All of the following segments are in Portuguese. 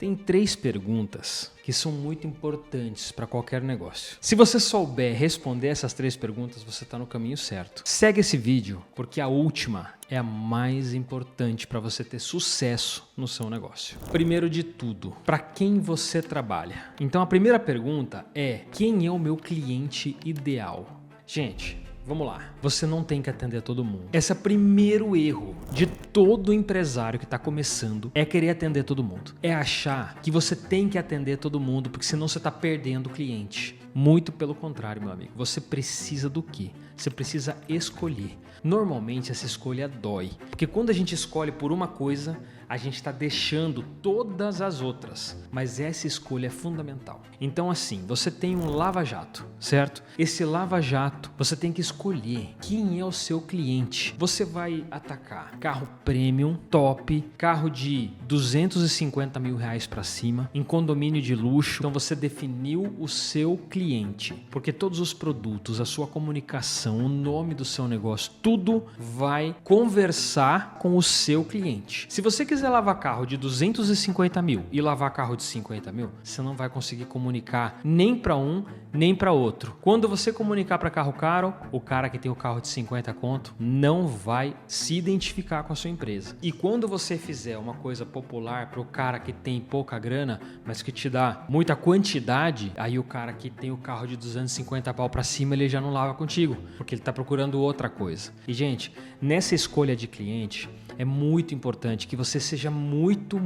Tem 3 perguntas que são muito importantes para qualquer negócio. Se você souber responder essas 3 perguntas, você está no caminho certo. Segue esse vídeo, porque a última é a mais importante para você ter sucesso no seu negócio. Primeiro de tudo, para quem você trabalha? Então a primeira pergunta é: quem é o meu cliente ideal? Gente, vamos lá. Você não tem que atender todo mundo. Esse é o primeiro erro de todo empresário que está começando, é querer atender todo mundo. É achar que você tem que atender todo mundo, porque senão você está perdendo o cliente. Muito pelo contrário, meu amigo. Você precisa do quê? Você precisa escolher. Normalmente essa escolha dói, porque quando a gente escolhe por uma coisa, a gente está deixando todas as outras, mas essa escolha é fundamental. Então assim, você tem um lava-jato, certo? Esse lava-jato, você tem que escolher quem é o seu cliente. Você vai atacar carro premium, top, carro de 250 mil reais para cima, em condomínio de luxo. Então você definiu o seu cliente, porque todos os produtos, a sua comunicação, o nome do seu negócio, tudo vai conversar com o seu cliente. Se você quiser lavar carro de 250 mil e lavar carro de 50 mil, você não vai conseguir comunicar nem para um, nem para outro. Quando você comunicar para carro caro, o cara que tem o carro de 50 conto não vai se identificar com a sua empresa. E quando você fizer uma coisa popular para o cara que tem pouca grana, mas que te dá muita quantidade, aí o cara que tem o carro de 250 pau para cima, ele já não lava contigo, porque ele está procurando outra coisa. E gente, nessa escolha de cliente, é muito importante que você seja muito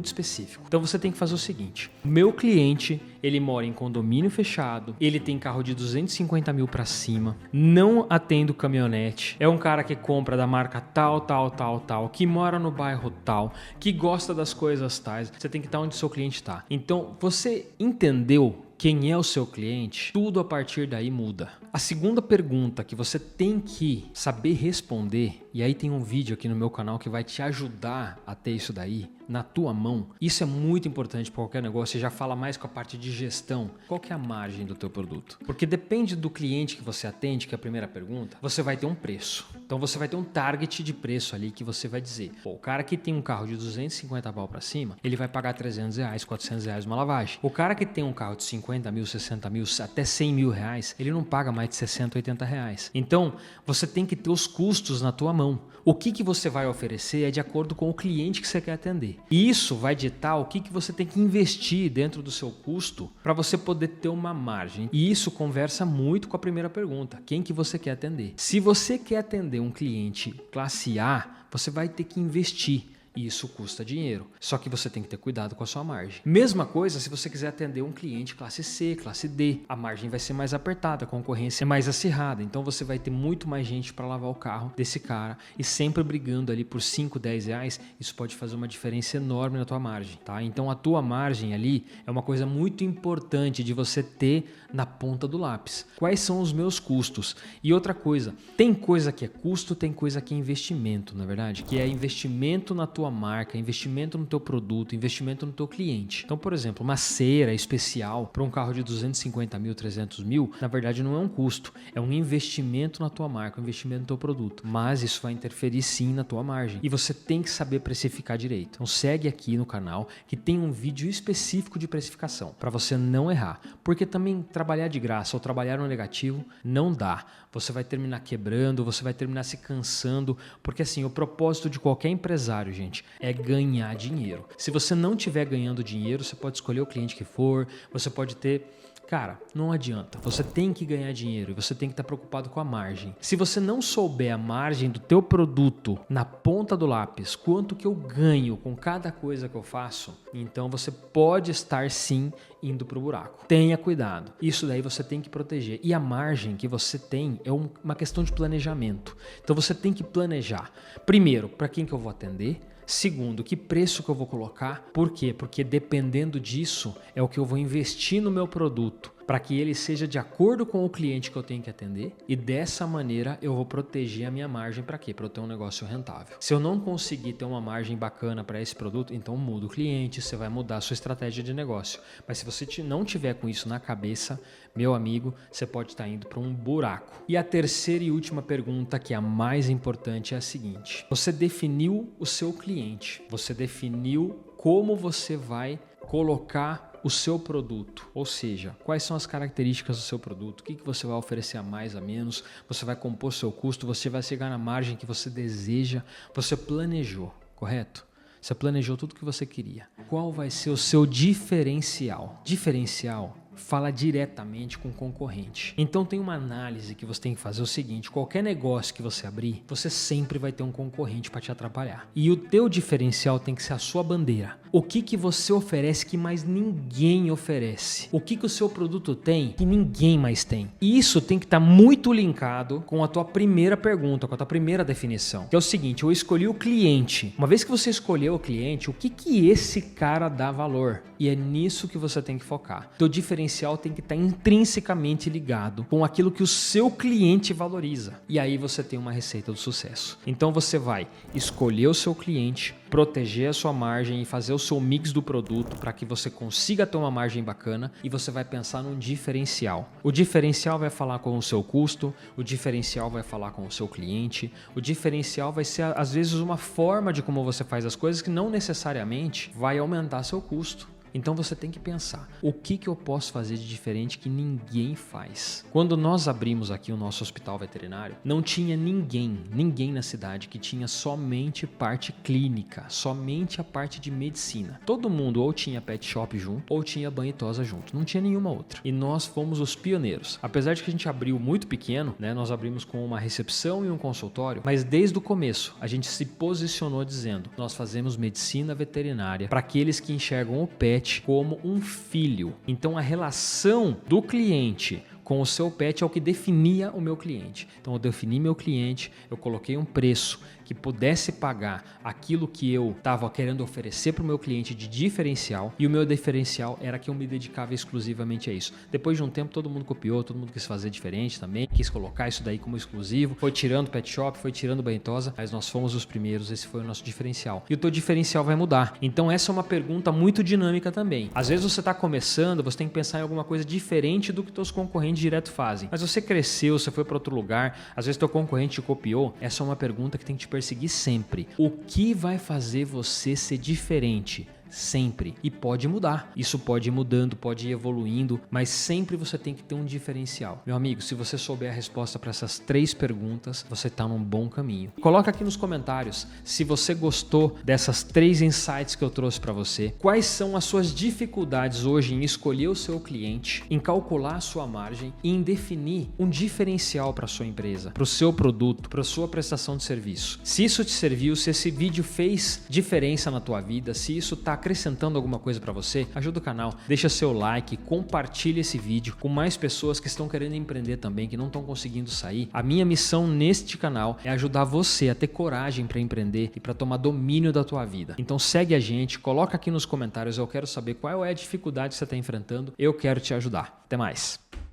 específico. Então você tem que fazer o seguinte: meu cliente, ele mora em condomínio fechado, ele tem carro de 250 mil para cima, não atendo caminhonete, é um cara que compra da marca tal, que mora no bairro tal, que gosta das coisas tais. Você tem que estar onde o seu cliente está. Então você entendeu quem é o seu cliente? Tudo a partir daí muda. A segunda pergunta que você tem que saber responder, e aí tem um vídeo aqui no meu canal que vai te ajudar a ter isso daí na tua mão. Isso é muito importante para qualquer negócio. Você já fala mais com a parte de gestão. Qual que é a margem do teu produto? Porque depende do cliente que você atende, que é a primeira pergunta, você vai ter um preço. Então você vai ter um target de preço ali que você vai dizer: pô, o cara que tem um carro de 250 pau para cima, ele vai pagar 300 reais, 400 reais uma lavagem. O cara que tem um carro de 50 mil, 60 mil, até 100 mil reais, ele não paga mais de 60, 80 reais. Então você tem que ter os custos na tua mão. O que você vai oferecer é de acordo com o cliente que você quer atender. E isso vai ditar o que você tem que investir dentro do seu custo para você poder ter uma margem. E isso conversa muito com a primeira pergunta: quem que você quer atender? Se você quer atender um cliente classe A, você vai ter que investir. E isso custa dinheiro. Só que você tem que ter cuidado com a sua margem. Mesma coisa se você quiser atender um cliente classe C, classe D. A margem vai ser mais apertada, a concorrência é mais acirrada. Então você vai ter muito mais gente para lavar o carro desse cara. E sempre brigando ali por 5, 10 reais, isso pode fazer uma diferença enorme na tua margem, tá? Então a tua margem ali é uma coisa muito importante de você ter na ponta do lápis. Quais são os meus custos? E outra coisa, tem coisa que é custo, tem coisa que é investimento, na verdade, que é investimento na tua marca, investimento no teu produto, investimento no teu cliente. Então, por exemplo, uma cera especial para um carro de 250 mil, 300 mil, na verdade não é um custo, é um investimento na tua marca, um investimento no teu produto. Mas isso vai interferir sim na tua margem. E você tem que saber precificar direito. Então segue aqui no canal que tem um vídeo específico de precificação, para você não errar. Porque também trabalhar de graça ou trabalhar no negativo não dá. Você vai terminar quebrando, você vai terminar se cansando, porque assim, o propósito de qualquer empresário, gente, é ganhar dinheiro. Se você não estiver ganhando dinheiro, você pode escolher o cliente que for, você pode ter... Cara, não adianta. Você tem que ganhar dinheiro e você tem que estar preocupado com a margem. Se você não souber a margem do teu produto na ponta do lápis, quanto que eu ganho com cada coisa que eu faço, então você pode estar sim indo pro buraco. Tenha cuidado. Isso daí você tem que proteger. E a margem que você tem é uma questão de planejamento. Então você tem que planejar. Primeiro, para quem que eu vou atender? Segundo, que preço que eu vou colocar? Por quê? Porque dependendo disso é o que eu vou investir no meu produto, para que ele seja de acordo com o cliente que eu tenho que atender, e dessa maneira eu vou proteger a minha margem. Para quê? Para eu ter um negócio rentável. Se eu não conseguir ter uma margem bacana para esse produto, então muda o cliente, você vai mudar a sua estratégia de negócio. Mas se você não tiver com isso na cabeça, meu amigo, você pode estar indo para um buraco. E a terceira e última pergunta, que é a mais importante, é a seguinte: você definiu o seu cliente, você definiu como você vai colocar o seu produto, ou seja, quais são as características do seu produto, o que você vai oferecer a mais, a menos, você vai compor seu custo, você vai chegar na margem que você deseja, você planejou, correto? Você planejou tudo o que você queria. Qual vai ser o seu diferencial? Diferencial fala diretamente com o concorrente. Então tem uma análise que você tem que fazer o seguinte: qualquer negócio que você abrir, você sempre vai ter um concorrente para te atrapalhar. E o teu diferencial tem que ser a sua bandeira. O que você oferece que mais ninguém oferece? O que o seu produto tem que ninguém mais tem? E isso tem que estar muito linkado com a tua primeira pergunta, com a tua primeira definição. Que é o seguinte: eu escolhi o cliente. Uma vez que você escolheu o cliente, o que esse cara dá valor? E é nisso que você tem que focar. Teu diferencial tem que estar intrinsecamente ligado com aquilo que o seu cliente valoriza. E aí você tem uma receita do sucesso. Então você vai escolher o seu cliente, proteger a sua margem e fazer o seu mix do produto para que você consiga ter uma margem bacana, e você vai pensar num diferencial. O diferencial vai falar com o seu custo, o diferencial vai falar com o seu cliente, o diferencial vai ser às vezes uma forma de como você faz as coisas que não necessariamente vai aumentar seu custo. Então você tem que pensar, o que eu posso fazer de diferente que ninguém faz? Quando nós abrimos aqui o nosso hospital veterinário, não tinha ninguém na cidade que tinha somente parte clínica, somente a parte de medicina. Todo mundo ou tinha pet shop junto, ou tinha banho e tosa junto, não tinha nenhuma outra. E nós fomos os pioneiros. Apesar de que a gente abriu muito pequeno, né? Nós abrimos com uma recepção e um consultório, mas desde o começo a gente se posicionou dizendo, nós fazemos medicina veterinária para aqueles que enxergam o pet como um filho. Então a relação do cliente com o seu pet é o que definia o meu cliente. Então eu defini meu cliente, eu coloquei um preço que pudesse pagar aquilo que eu estava querendo oferecer para o meu cliente de diferencial, e o meu diferencial era que eu me dedicava exclusivamente a isso. Depois de um tempo todo mundo copiou, todo mundo quis fazer diferente também, quis colocar isso daí como exclusivo, foi tirando pet shop, foi tirando banho-tosa, mas nós fomos os primeiros, esse foi o nosso diferencial. E o teu diferencial vai mudar. Então essa é uma pergunta muito dinâmica também. Às vezes você está começando, você tem que pensar em alguma coisa diferente do que teus concorrentes direto fazem. Mas você cresceu, você foi para outro lugar, às vezes teu concorrente te copiou. Essa é uma pergunta que tem que te perseguir sempre. O que vai fazer você ser diferente? Sempre. E pode mudar. Isso pode ir mudando, pode ir evoluindo, mas sempre você tem que ter um diferencial. Meu amigo, se você souber a resposta para essas 3 perguntas, você está num bom caminho. Coloca aqui nos comentários se você gostou dessas 3 insights que eu trouxe para você. Quais são as suas dificuldades hoje em escolher o seu cliente, em calcular a sua margem e em definir um diferencial para a sua empresa, para o seu produto, para a sua prestação de serviço. Se isso te serviu, se esse vídeo fez diferença na tua vida, se isso está acrescentando alguma coisa para você, ajuda o canal, deixa seu like, compartilha esse vídeo com mais pessoas que estão querendo empreender também, que não estão conseguindo sair. A minha missão neste canal é ajudar você a ter coragem para empreender e para tomar domínio da tua vida. Então segue a gente, coloca aqui nos comentários, eu quero saber qual é a dificuldade que você está enfrentando, eu quero te ajudar. Até mais!